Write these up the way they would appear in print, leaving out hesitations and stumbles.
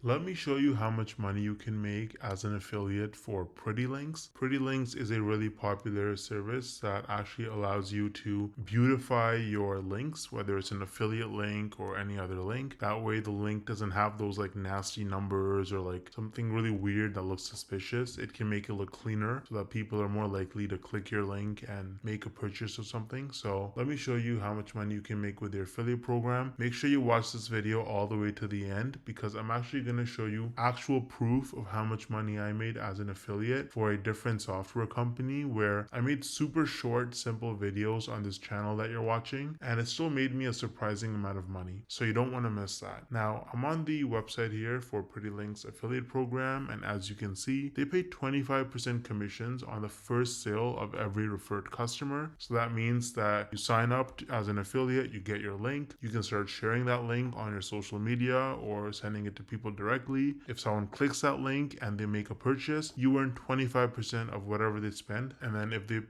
Let me show you how much money you can make as an affiliate for Pretty Links. Pretty Links is a really popular service that actually allows you to beautify your links, whether it's an affiliate link or any other link. That way the link doesn't have those like nasty numbers or like something really weird that looks suspicious. It can make it look cleaner so that people are more likely to click your link and make a purchase or something. So let me show you how much money you can make with your affiliate program. Make sure you watch this video all the way to the end because I'm actually going to show you actual proof of how much money I made as an affiliate for a different software company where I made super short, simple videos on this channel that you're watching, and it still made me a surprising amount of money. So you don't want to miss that. Now, I'm on the website here for Pretty Links affiliate program, and as you can see, they pay 25% commissions on the first sale of every referred customer. So that means that you sign up as an affiliate, you get your link, you can start sharing that link on your social media or sending it to people directly. If someone clicks that link and they make a purchase, you earn 25% of whatever they spend. And then if they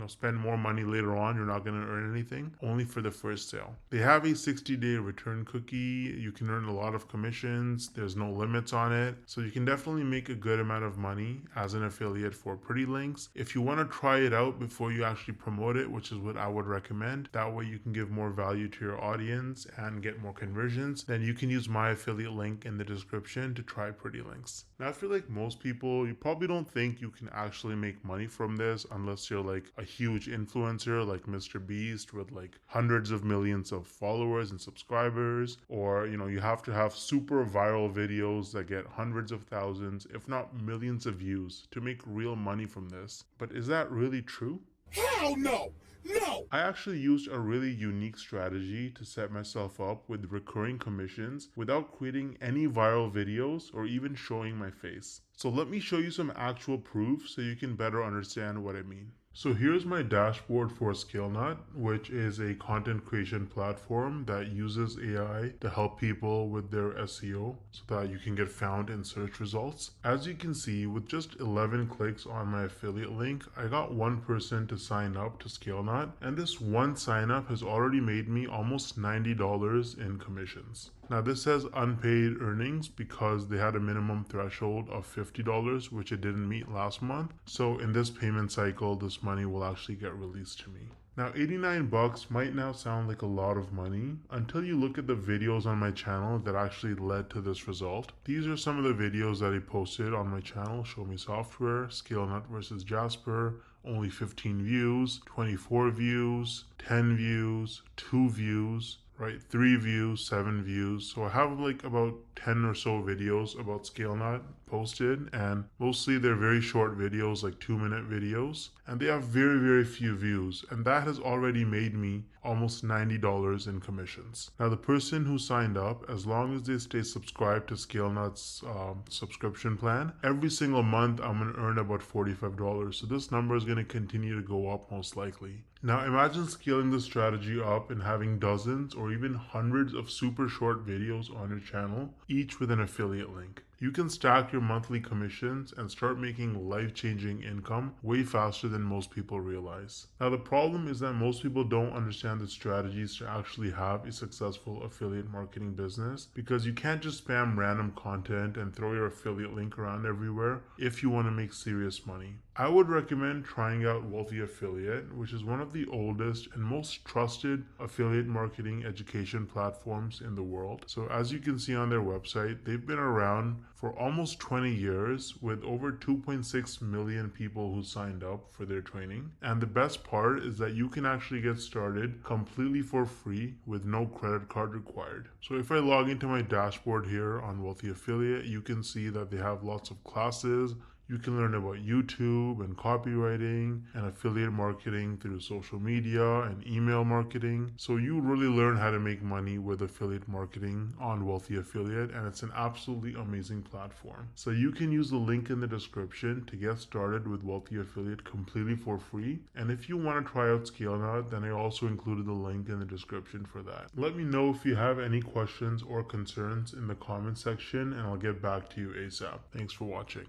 spend more money later on, you're not going to earn anything, only for the first sale. They have a 60-day return cookie. You can earn a lot of commissions. There's no limits on it. So you can definitely make a good amount of money as an affiliate for Pretty Links. If you want to try it out before you actually promote it, which is what I would recommend, that way you can give more value to your audience and get more conversions, then you can use my affiliate link in the description to try Pretty Links. Now, I feel like most people, you probably don't think you can actually make money from this unless you're like a huge influencer like Mr. Beast with like hundreds of millions of followers and subscribers, or you have to have super viral videos that get hundreds of thousands, if not millions of views to make real money from this. But is that really true? Hell no! No! I actually used a really unique strategy to set myself up with recurring commissions without creating any viral videos or even showing my face. So let me show you some actual proof so you can better understand what I mean. So here's my dashboard for ScaleNut, which is a content creation platform that uses AI to help people with their SEO so that you can get found in search results. As you can see, with just 11 clicks on my affiliate link, I got one person to sign up to ScaleNut, and this one sign up has already made me almost $90 in commissions. Now this says unpaid earnings because they had a minimum threshold of $50, which it didn't meet last month. So in this payment cycle, this money will actually get released to me. Now 89 bucks might now sound like a lot of money until you look at the videos on my channel that actually led to this result. These are some of the videos that I posted on my channel: Show Me Software, ScaleNut versus Jasper, only 15 views, 24 views, 10 views, 2 views, right? 3 views, 7 views. So I have like about 10 or so videos about ScaleNut posted, and mostly they're very short videos, like 2-minute videos, and they have very, very few views, and that has already made me almost $90 in commissions. Now the person who signed up, as long as they stay subscribed to ScaleNut's subscription plan, every single month I'm going to earn about $45. So this number is going to continue to go up most likely. Now imagine scaling this strategy up and having dozens or even hundreds of super short videos on your channel, each with an affiliate link. You can stack your monthly commissions and start making life-changing income way faster than most people realize. Now the problem is that most people don't understand the strategies to actually have a successful affiliate marketing business, because you can't just spam random content and throw your affiliate link around everywhere if you want to make serious money. I would recommend trying out Wealthy Affiliate, which is one of the oldest and most trusted affiliate marketing education platforms in the world. So as you can see on their website, they've been around for almost 20 years with over 2.6 million people who signed up for their training. And the best part is that you can actually get started completely for free with no credit card required. So if I log into my dashboard here on Wealthy Affiliate, you can see that they have lots of classes. You can learn about YouTube and copywriting and affiliate marketing through social media and email marketing. So you really learn how to make money with affiliate marketing on Wealthy Affiliate, and it's an absolutely amazing platform. So you can use the link in the description to get started with Wealthy Affiliate completely for free. And if you want to try out ScaleNut, then I also included the link in the description for that. Let me know if you have any questions or concerns in the comment section, and I'll get back to you ASAP. Thanks for watching.